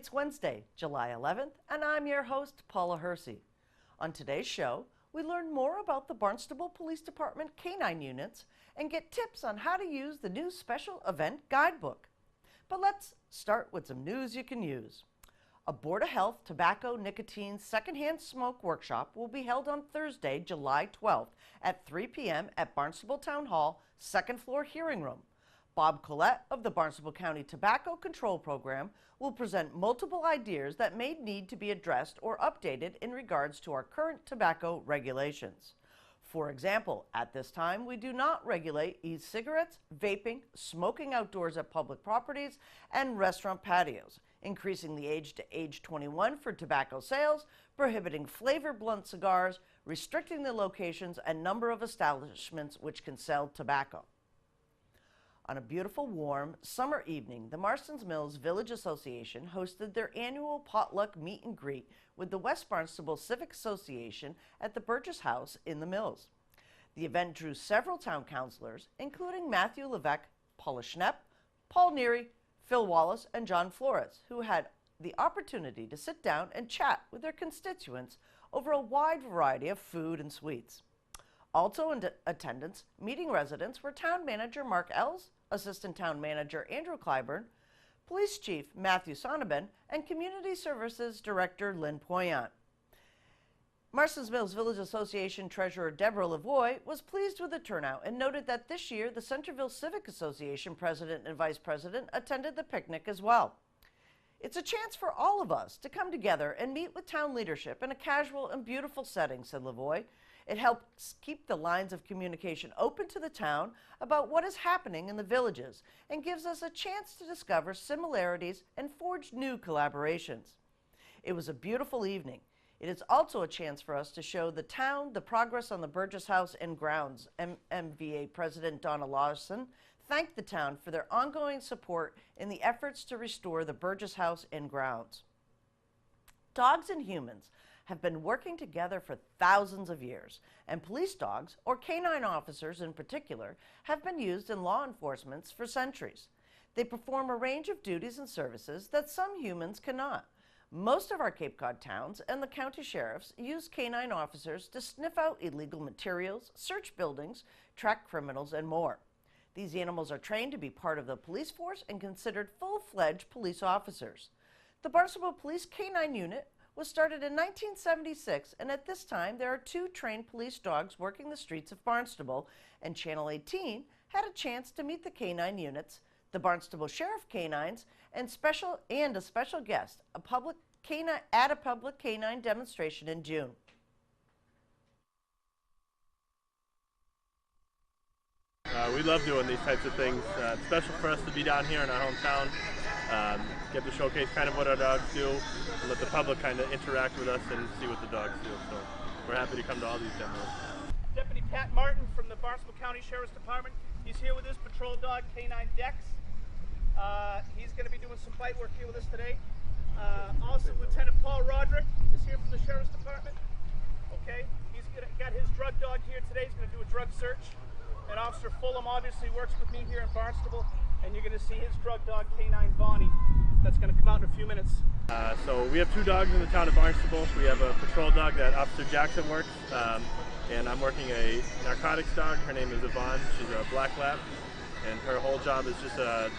It's Wednesday, July 11th, and I'm your host, Paula Hersey. On today's show, we learn more about the Barnstable Police Department K-9 units and get tips on how to use the new special event guidebook. But let's start with some news you can use. A Board of Health Tobacco Nicotine Secondhand Smoke Workshop will be held on Thursday, July 12th at 3 p.m. at Barnstable Town Hall, second floor hearing room. Bob Collette of the Barnstable County Tobacco Control Program will present multiple ideas that may need to be addressed or updated in regards to our current tobacco regulations. For example, at this time, we do not regulate e-cigarettes, vaping, smoking outdoors at public properties, and restaurant patios, increasing the age to age 21 for tobacco sales, prohibiting flavored blunt cigars, restricting the locations and number of establishments which can sell tobacco. On a beautiful, warm summer evening, the Marston's Mills Village Association hosted their annual potluck meet and greet with the West Barnstable Civic Association at the Burgess House in the Mills. The event drew several town councilors, including Matthew Levesque, Paula Schnepp, Paul Neary, Phil Wallace, and John Flores, who had the opportunity to sit down and chat with their constituents over a wide variety of food and sweets. Also in attendance, meeting residents were Town Manager Mark Ells, Assistant Town Manager Andrew Clyburn, Police Chief Matthew Sonnabend, and Community Services Director Lynn Poyant. Marston's Mills Village Association Treasurer Deborah Lavoie was pleased with the turnout and noted that this year the Centerville Civic Association President and Vice President attended the picnic as well. It's a chance for all of us to come together and meet with town leadership in a casual and beautiful setting, said Lavoie. It helps keep the lines of communication open to the town about what is happening in the villages and gives us a chance to discover similarities and forge new collaborations. It was a beautiful evening. It is also a chance for us to show the town the progress on the Burgess House and grounds. MVA President Donna Lawson thanked the town for their ongoing support in the efforts to restore the Burgess House and grounds. Dogs and humans have been working together for thousands of years, and police dogs, or canine officers in particular, have been used in law enforcement for centuries. They perform a range of duties and services that some humans cannot. Most of our Cape Cod towns and the county sheriffs use canine officers to sniff out illegal materials, search buildings, track criminals, and more. These animals are trained to be part of the police force and considered full-fledged police officers. The Barnstable Police Canine Unit was started in 1976, and at this time there are 2 trained police dogs working the streets of Barnstable, and Channel 18 had a chance to meet the canine units, the Barnstable Sheriff Canines, and a special guest, at a public canine demonstration in June. We love doing these types of things. It's special for us to be down here in our hometown, get to showcase kind of what our dogs do, and let the public kind of interact with us and see what the dogs do. So we're happy to come to all these demos. Deputy Pat Martin from the Barnstable County Sheriff's Department. He's here with his patrol dog, K9 Dex. He's going to be doing some fight work here with us today. Also, Lieutenant Paul Roderick is here from the Sheriff's Department. Okay, he's got his drug dog here today. He's going to do a drug search. And Officer Fulham obviously works with me here in Barnstable, and you're going to see his drug dog, K9 Bonnie, that's going to come out in a few minutes. So we have 2 dogs in the town of Barnstable. We have a patrol dog that Officer Jackson works, and I'm working a narcotics dog. Her name is Yvonne. She's a black lab, and her whole job is just to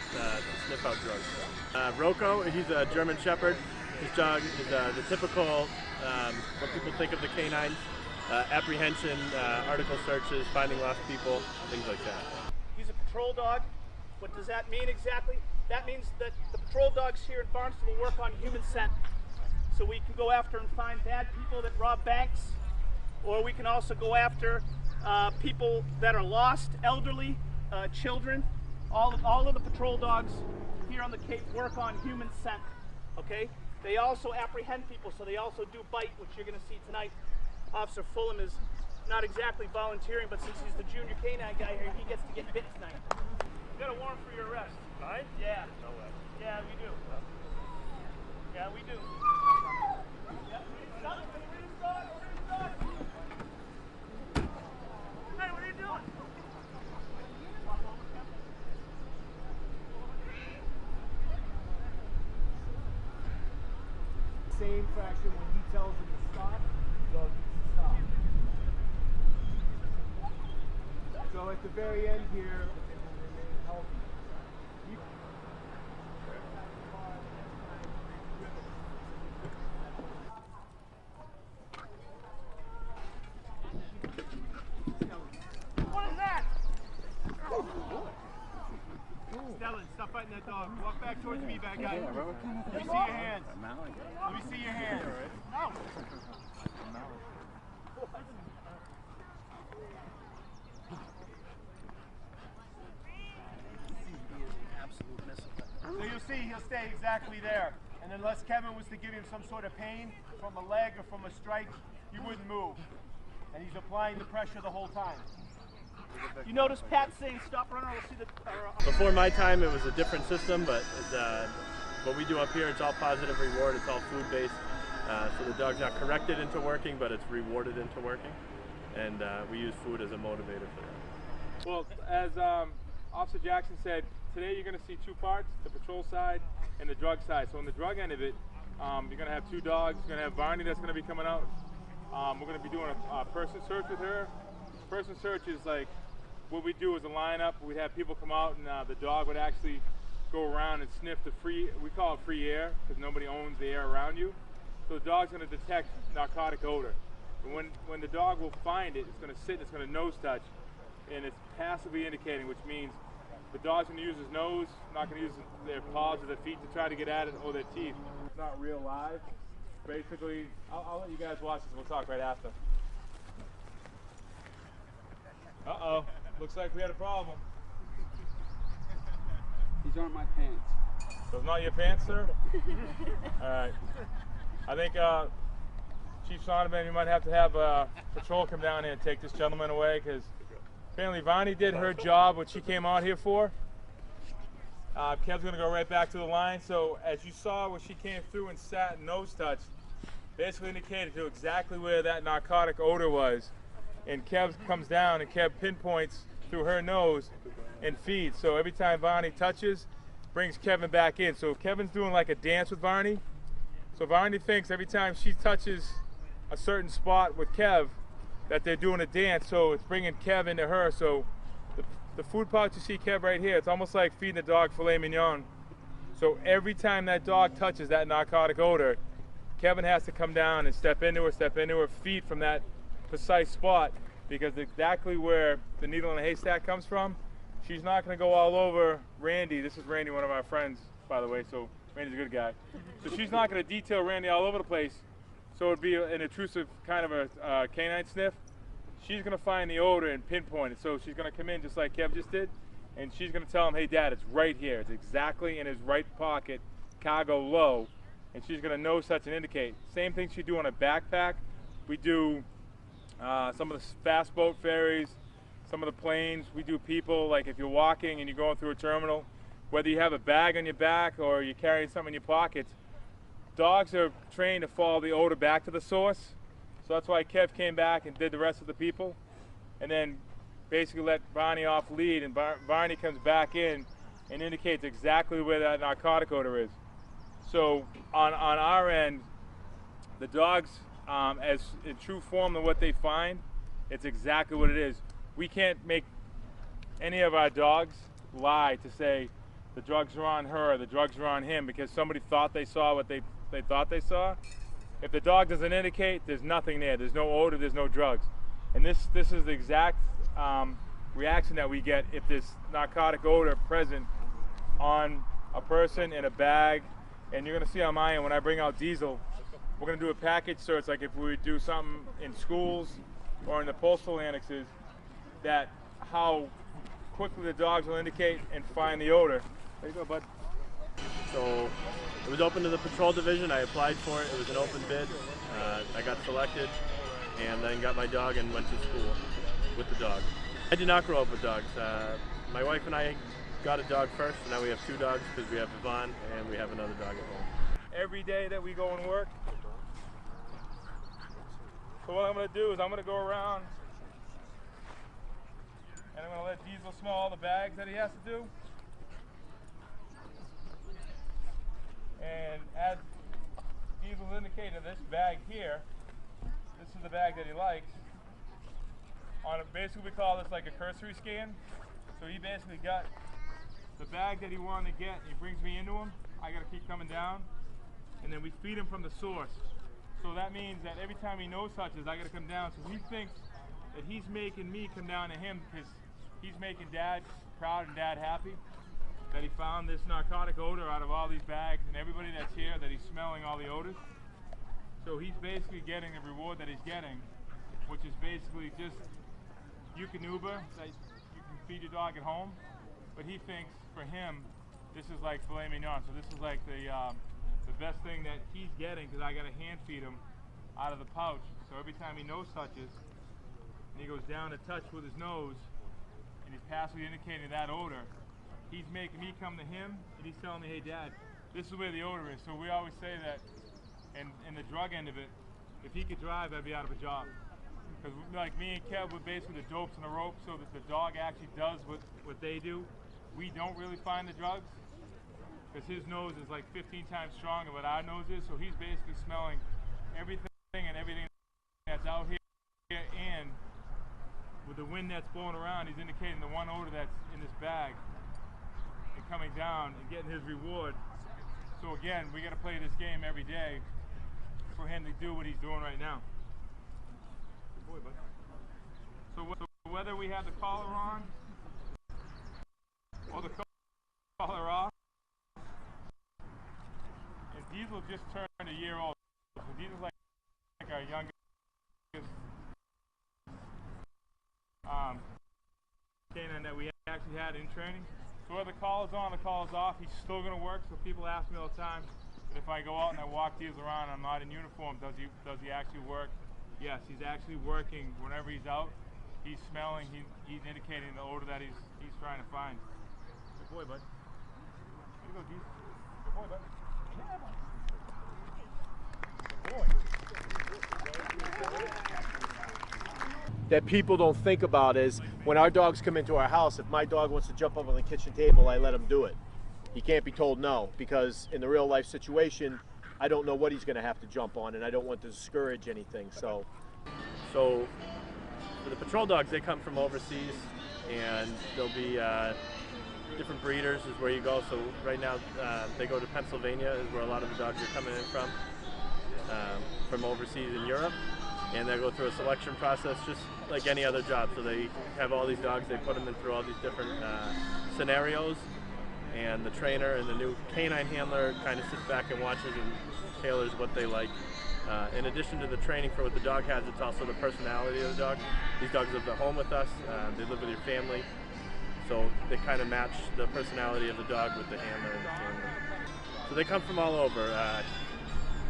sniff out drugs. Rocco, he's a German Shepherd. His dog is the typical, what people think of the canines. Apprehension, article searches, finding lost people, things like that. He's a patrol dog. What does that mean exactly? That means that the patrol dogs here in Barnstable work on human scent. So we can go after and find bad people that rob banks, or we can also go after people that are lost, elderly, children. All of the patrol dogs here on the Cape work on human scent, okay? They also apprehend people, so they also do bite, which you're going to see tonight. Officer Fulham is not exactly volunteering, but since he's the junior canine guy here, he gets to get bit tonight. We got a warrant for your arrest. Right? Yeah. No way. Yeah, we do. Yeah, we do. Yeah, stop. Hey, what are you doing? same fraction when he tells him to stop, the dog needs to stop. So at the very end here, it will remain healthy. What is that? Stellan, stop fighting that dog. Walk back towards me, bad guy. Let me see your hands. Let me see your hands. No. So you'll see he'll stay exactly there. And unless Kevin was to give him some sort of pain from a leg or from a strike, he wouldn't move. And he's applying the pressure the whole time. You notice Pat saying stop running, we'll see the... Before my time, it was a different system, but what we do up here, it's all positive reward, it's all food-based. So the dog's not corrected into working, but it's rewarded into working. And we use food as a motivator for that. Well, as Officer Jackson said, today you're going to see two parts, the patrol side and the drug side. So on the drug end of it, you're going to have two dogs. You're going to have Barney that's going to be coming out. We're going to be doing a person search with her. Person search is like, what we do is a lineup. We'd have people come out and the dog would actually go around and sniff the free, we call it free air, because nobody owns the air around you. So the dog's going to detect narcotic odor. And when the dog will find it, it's going to sit, it's going to nose touch, and it's passively indicating, which means the dog's going to use his nose, not going to use their paws or their feet to try to get at it, or their teeth. It's not real live. Basically, I'll let you guys watch this, we'll talk right after. Uh-oh, looks like we had a problem. These aren't my pants. Those not your pants, sir? Alright. I think Chief Sonderman, you might have to have patrol come down here and take this gentleman away, because apparently Vonnie did her job, what she came out here for. Kev's going to go right back to the line. So as you saw when she came through and sat and nose touched, basically indicated to exactly where that narcotic odor was. And Kev comes down and Kev pinpoints through her nose and feeds. So every time Vonnie touches, brings Kevin back in. So Kevin's doing like a dance with Vonnie. So Vonnie thinks every time she touches a certain spot with Kev that they're doing a dance, so it's bringing Kev into her. So the food pouch you see Kev right here, it's almost like feeding the dog filet mignon. So every time that dog touches that narcotic odor, Kevin has to come down and step into her, feed from that precise spot, because exactly where the needle in the haystack comes from, she's not going to go all over Randy. This is Randy, one of our friends, by the way, so Randy's a good guy. So she's not going to detail Randy all over the place, so it'd be an intrusive kind of a canine sniff. She's going to find the odor and pinpoint it. So she's going to come in just like Kev just did, and she's going to tell him, hey Dad, it's right here. It's exactly in his right pocket, cargo low, and she's going to nose touch and indicate. Same thing she'd do on a backpack. We do some of the fast boat ferries, some of the planes. We do people, like if you're walking and you're going through a terminal, whether you have a bag on your back or you're carrying something in your pockets, dogs are trained to follow the odor back to the source. So that's why Kev came back and did the rest of the people, and then basically let Vonnie off lead, and Vonnie comes back in and indicates exactly where that narcotic odor is. So on our end, the dogs, as in true form of what they find, it's exactly what it is. We can't make any of our dogs lie to say the drugs are on her, the drugs are on him, because somebody thought they saw what they thought they saw. If the dog doesn't indicate, there's nothing there. There's no odor, there's no drugs. And this is the exact reaction that we get if there's narcotic odor present on a person, in a bag. And you're gonna see on my end, when I bring out Diesel, we're gonna do a package search, like if we would do something in schools or in the postal annexes, that how quickly the dogs will indicate and find the odor. There you go, bud. So it was open to the patrol division. I applied for it. It was an open bid. I got selected and then got my dog and went to school with the dog. I did not grow up with dogs. My wife and I got a dog first, and now we have two dogs because we have Yvonne and we have another dog at home. Every day that we go and work. So what I'm going to do is I'm going to go around and I'm going to let Diesel smell all the bags that he has to do. And as Diesel's will indicate in this bag here, this is the bag that he likes. Basically we call this like a cursory scan. So he basically got the bag that he wanted to get, he brings me into him. I gotta keep coming down, and then we feed him from the source. So that means that every time he nose touches, I gotta come down. So he thinks that he's making me come down to him because he's making Dad proud and Dad happy. That he found this narcotic odor out of all these bags, and everybody that's here, that he's smelling all the odors. So he's basically getting the reward that he's getting, which is basically just, you can Uber, that you can feed your dog at home, but he thinks for him, this is like filet mignon. So this is like the best thing that he's getting, because I got to hand feed him out of the pouch. So every time he nose touches, and he goes down to touch with his nose, and he's passively indicating that odor, he's making me come to him, and he's telling me, hey Dad, this is where the odor is. So we always say that, in the drug end of it, if he could drive, I'd be out of a job. Because like me and Kev, we're basically the dopes and the ropes, so that the dog actually does what they do. We don't really find the drugs, because his nose is like 15 times stronger than our nose is, so he's basically smelling everything and everything that's out here, and with the wind that's blowing around, he's indicating the one odor that's in this bag and coming down and getting his reward. So again, we got to play this game every day for him to do what he's doing right now. Good boy, bud. So whether we have the collar on or the collar off, and Diesel just turned a year old. So Diesel's like our youngest canine that we actually had in training. So whether the collar's on or the collar's off, he's still going to work. So people ask me all the time, that if I go out and I walk Diesel around and I'm not in uniform, does he actually work? Yes, he's actually working whenever he's out. He's smelling, he's indicating the odor that he's trying to find. Good boy, bud. Way to go, Diesel. Good boy, bud. Yeah, bud. Good boy. That people don't think about is when our dogs come into our house, if my dog wants to jump up on the kitchen table, I let him do it. He can't be told no, because in the real life situation, I don't know what he's going to have to jump on, and I don't want to discourage anything. So for the patrol dogs, they come from overseas, and they'll be different breeders is where you go. So right now they go to Pennsylvania is where a lot of the dogs are coming in from overseas in Europe. And they go through a selection process just like any other job. So they have all these dogs, they put them in through all these different scenarios, and the trainer and the new canine handler kind of sits back and watches and tailors what they like. In addition to the training for what the dog has, it's also the personality of the dog. These dogs live at home with us, they live with your family, so they kind of match the personality of the dog with the handler and the family. So they come from all over.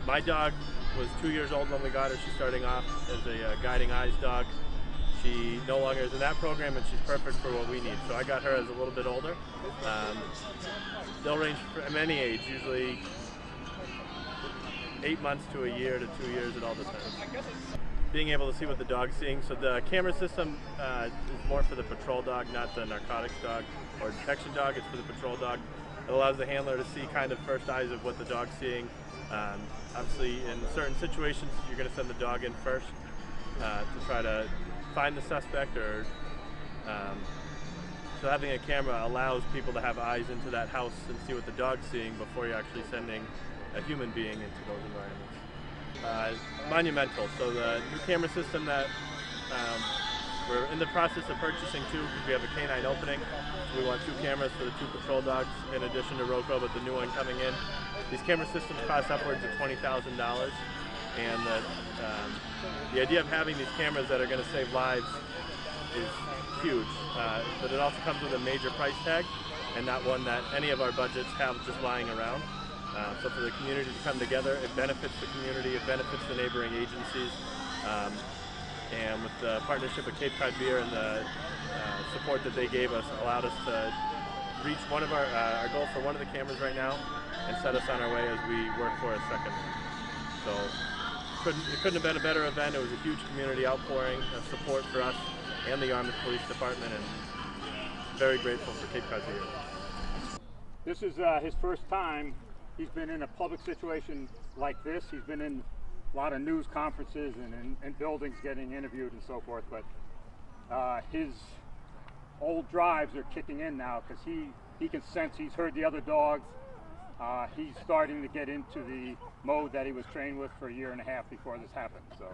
My dog was 2 years old when we got her. She's starting off as a guiding eyes dog. She no longer is in that program, and she's perfect for what we need. So I got her as a little bit older. They'll range from any age, usually 8 months to a year to 2 years, it all depends. Being able to see what the dog's seeing. So the camera system is more for the patrol dog, not the narcotics dog or detection dog. It's for the patrol dog. It allows the handler to see kind of first eyes of what the dog's seeing. Obviously, in certain situations, you're going to send the dog in first to try to find the suspect, or so having a camera allows people to have eyes into that house and see what the dog's seeing before you're actually sending a human being into those environments. Monumental. So the new camera system that we're in the process of purchasing too, because we have a canine opening. So we want 2 cameras for the 2 patrol dogs in addition to Rocco, but the new one coming in. These camera systems cost upwards of $20,000, and the idea of having these cameras that are going to save lives is huge, but it also comes with a major price tag, and not one that any of our budgets have just lying around. So for the community to come together, it benefits the community, it benefits the neighboring agencies, and with the partnership with Cape Cod Beer and the support that they gave us, allowed us to reach one of our goal for one of the cameras right now, and set us on our way as we work for a second. So it couldn't have been a better event. It was a huge community outpouring of support for us and the Yarmouth Police Department, and very grateful for Cape Cod Beer. This is his first time he's been in a public situation like this. He's been in a lot of news conferences and in buildings getting interviewed and so forth, but his old drives are kicking in now because he can sense, he's heard the other dogs. He's starting to get into the mode that he was trained with for a year and a half before this happened. So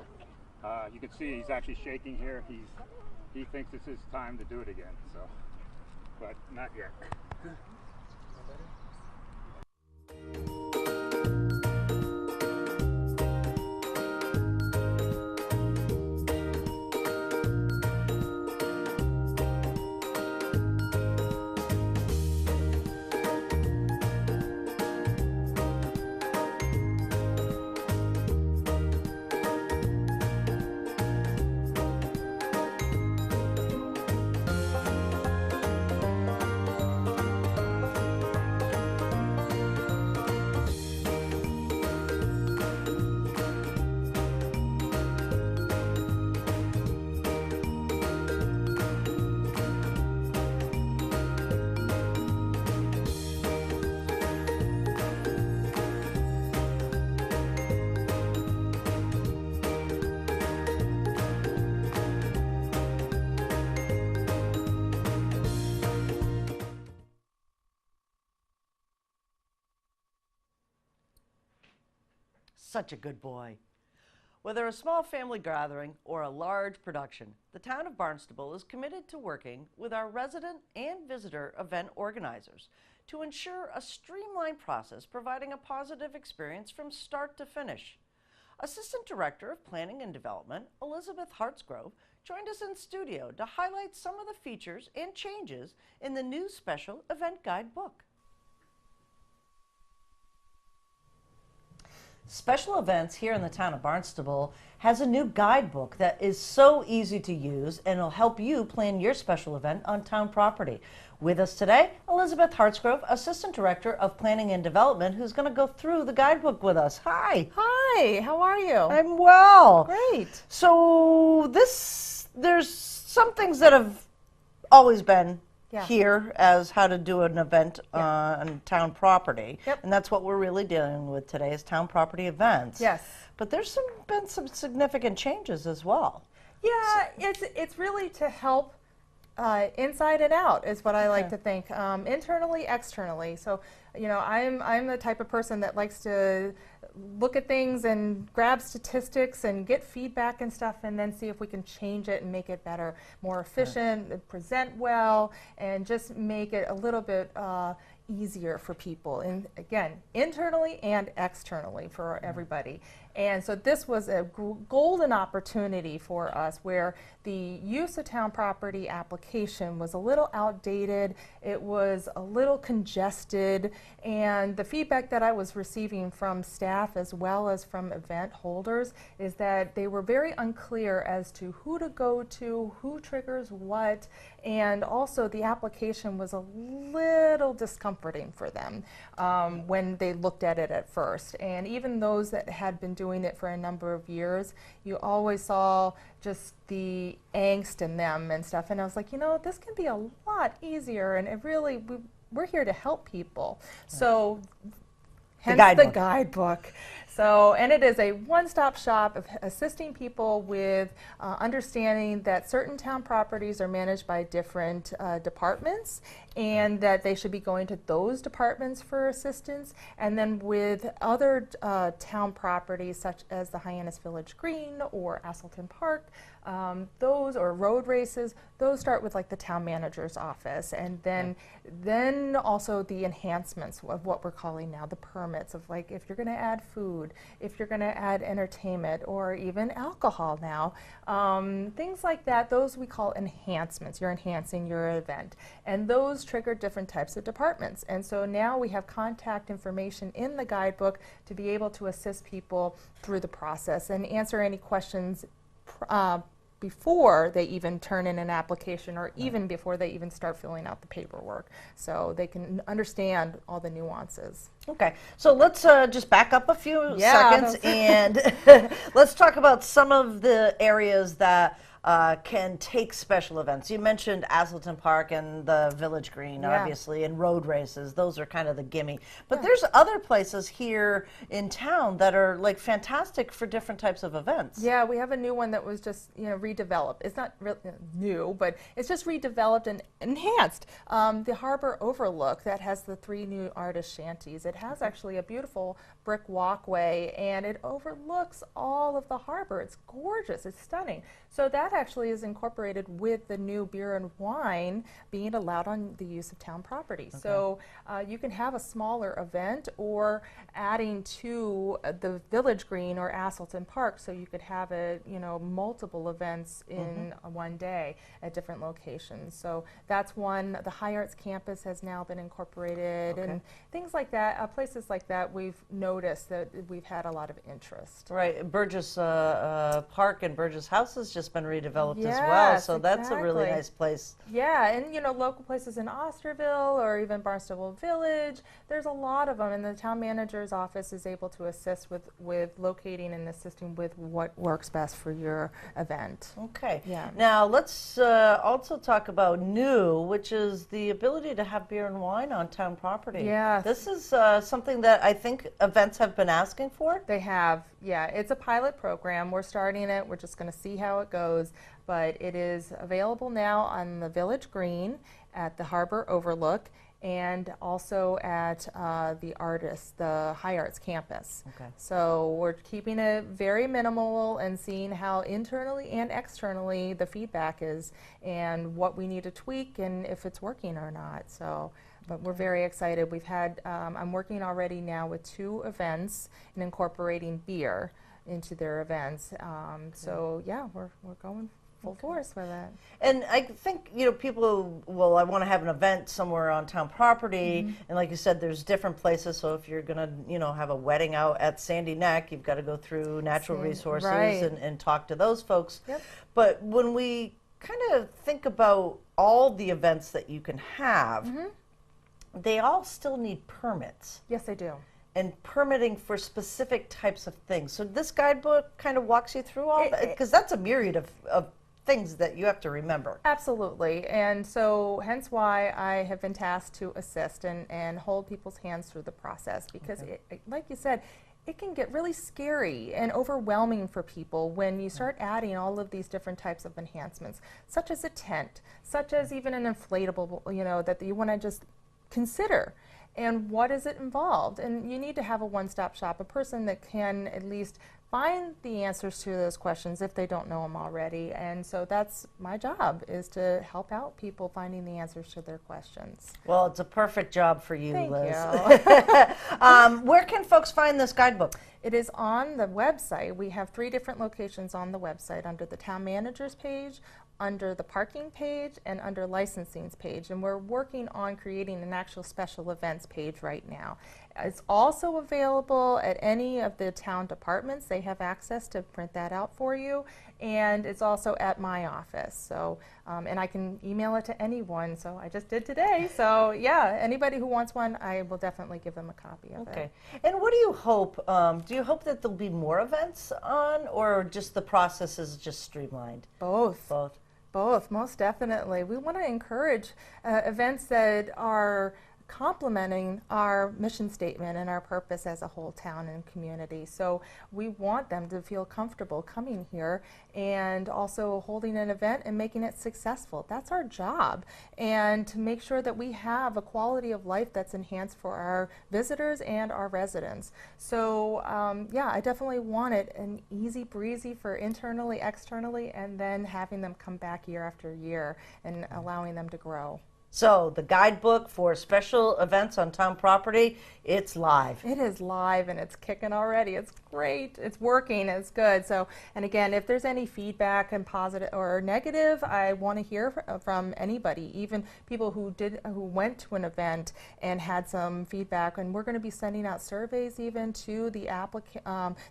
you can see he's actually shaking here. He thinks it's his time to do it again. So, but not yet. Such a good boy. Whether a small family gathering or a large production, the town of Barnstable is committed to working with our resident and visitor event organizers to ensure a streamlined process providing a positive experience from start to finish. Assistant Director of Planning and Development, Elizabeth Hartsgrove, joined us in studio to highlight some of the features and changes in the new special event guide book. Special Events here in the town of Barnstable has a new guidebook that is so easy to use and will help you plan your special event on town property. With us today, Elizabeth Hartsgrove, Assistant Director of Planning and Development, who's going to go through the guidebook with us. Hi. Hi, how are you? I'm well. Great. So there's some things that have always been here as how to do an event on town property. Yep. And that's what we're really dealing with today is town property events. Yes. But there's been some significant changes as well. Yeah, it's really to help inside and out is what I like to think. Internally, externally. So, you know, I'm the type of person that likes to look at things and grab statistics and get feedback and stuff and then see if we can change it and make it better, more efficient, present well, and just make it a little bit easier for people. And again, internally and externally for everybody. And so this was a golden opportunity for us where the use of town property application was a little outdated, it was a little congested, and the feedback that I was receiving from staff as well as from event holders is that they were very unclear as to who to go to, who triggers what, and also the application was a little discomforting for them when they looked at it at first. And even those that had been doing it for a number of years, you always saw just the angst in them and stuff. And I was like, you know, this can be a lot easier, and it really, we're here to help people. So, hence the guidebook. So, and it is a one-stop shop of assisting people with understanding that certain town properties are managed by different departments, and that they should be going to those departments for assistance. And then with other town properties such as the Hyannis Village Green or Asselton Park, those or road races, those start with like the town manager's office, and then also the enhancements of what we're calling now the permits of like if you're going to add food, if you're going to add entertainment or even alcohol now, things like that. Those we call enhancements. You're enhancing your event, and those trigger different types of departments. And so now we have contact information in the guidebook to be able to assist people through the process and answer any questions before they even turn in an application or even before they even start filling out the paperwork, so they can understand all the nuances. Okay, so let's just back up a few seconds and let's talk about some of the areas that can take special events? You mentioned Asselton Park and the Village Green, obviously, and road races. Those are kind of the gimme. But there's other places here in town that are like fantastic for different types of events. Yeah, we have a new one that was just redeveloped. It's not really new, but it's just redeveloped and enhanced. The Harbor Overlook that has the 3 new artist shanties. It has actually a beautiful brick walkway, and it overlooks all of the harbor. It's gorgeous. It's stunning. So that actually is incorporated with the new beer and wine being allowed on the use of town property. Okay. So you can have a smaller event or adding to the Village Green or Asselton Park, so you could have multiple events in one day at different locations. So that's one. The High Arts Campus has now been incorporated, and things like that. Places like that, we've noticed that we've had a lot of interest. Right, Burgess Park and Burgess House has just been redeveloped as well, so that's a really nice place. Yeah, and local places in Osterville or even Barnstable Village, there's a lot of them, and the town manager's office is able to assist with locating and assisting with what works best for your event. Okay. Yeah. Now let's also talk about new, which is the ability to have beer and wine on town property. Yeah. This is something that I think events have been asking for. They have, yeah. It's a pilot program. We're starting it. We're just going to see how it goes. But it is available now on the Village Green at the Harbor Overlook and also at the High Arts Campus. Okay. So we're keeping it very minimal and seeing how internally and externally the feedback is and what we need to tweak and if it's working or not. So. But we're very excited. We've had, I'm working already now with 2 events and incorporating beer into their events. So yeah, we're going full force with it. And I think, people, I want to have an event somewhere on town property, and like you said, there's different places, so if you're going to, have a wedding out at Sandy Neck, you've got to go through natural resources and talk to those folks. Yep. But when we kind of think about all the events that you can have, they all still need permits. Yes, they do. And permitting for specific types of things. So this guidebook kind of walks you through all that, because that's a myriad of things that you have to remember. Absolutely. And so hence why I have been tasked to assist and hold people's hands through the process, because like you said, it can get really scary and overwhelming for people when you start adding all of these different types of enhancements, such as a tent, such as even an inflatable, that you want to just consider. And what is it involved? And you need to have a one-stop shop, a person that can at least find the answers to those questions if they don't know them already. And so that's my job, is to help out people finding the answers to their questions. Well, it's a perfect job for you, Thank Liz. you. Where can folks find this guidebook? It is on the website. We have 3 different locations on the website, under the town manager's page, under the parking page, and under licensing's page. And we're working on creating an actual special events page right now. It's also available at any of the town departments. They have access to print that out for you. And it's also at my office. So, and I can email it to anyone. So I just did today. So yeah, anybody who wants one, I will definitely give them a copy of it. Okay. And what do you hope? Do you hope that there'll be more events on, or just the process is just streamlined? Both. Both. Both, most definitely. We want to encourage events that are complementing our mission statement and our purpose as a whole town and community. So we want them to feel comfortable coming here and also holding an event and making it successful. That's our job. And to make sure that we have a quality of life that's enhanced for our visitors and our residents. So yeah, I definitely want it an easy breezy for internally, externally, and then having them come back year after year and allowing them to grow. So the guidebook for special events on town property, it's live. It is live and it's kicking already. It's great. It's working. It's good. So, and again, if there's any feedback and positive or negative, I want to hear from anybody, even people who went to an event and had some feedback. And we're going to be sending out surveys even to the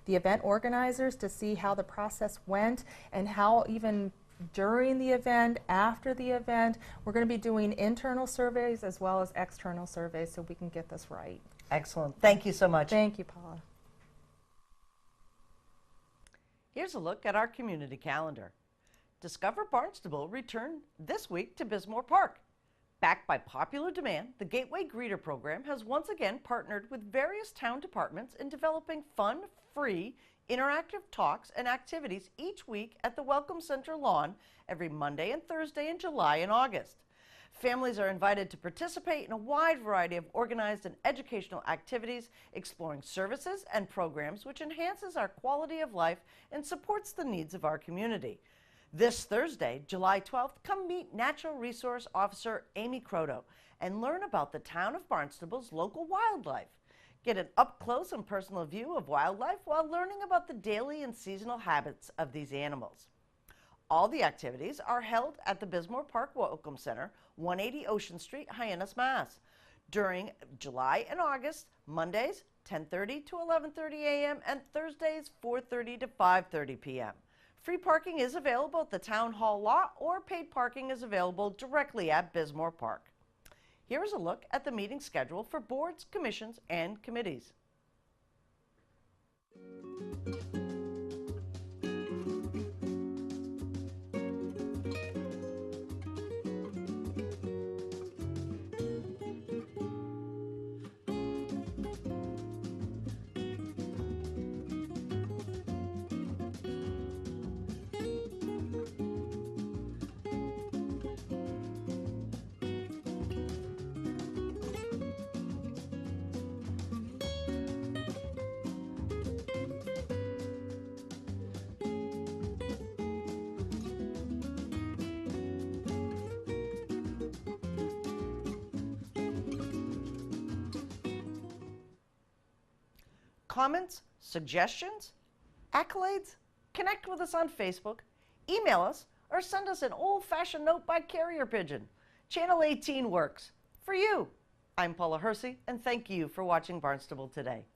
event organizers to see how the process went and how even during the event, after the event, we're going to be doing internal surveys as well as external surveys so we can get this right. Excellent. Thank you so much. Thank you, Paula. Here's a look at our community calendar. Discover Barnstable returned this week to Bismore Park. Backed by popular demand, the Gateway Greeter program has once again partnered with various town departments in developing fun, free, interactive talks and activities each week at the Welcome Center lawn every Monday and Thursday in July and August. Families are invited to participate in a wide variety of organized and educational activities, exploring services and programs which enhances our quality of life and supports the needs of our community. This Thursday, July 12th, come meet Natural Resource Officer Amy Croto and learn about the town of Barnstable's local wildlife. Get an up-close and personal view of wildlife while learning about the daily and seasonal habits of these animals. All the activities are held at the Bismore Park Welcome Center, 180 Ocean Street, Hyannis, Mass. During July and August, Mondays 10:30 to 11:30 a.m. and Thursdays 4:30 to 5:30 p.m. Free parking is available at the Town Hall lot, or paid parking is available directly at Bismore Park. Here is a look at the meeting schedule for boards, commissions, and committees. Comments, suggestions, accolades? Connect with us on Facebook, email us, or send us an old-fashioned note by carrier pigeon. Channel 18 works. For you. I'm Paula Hersey, and thank you for watching Barnstable Today.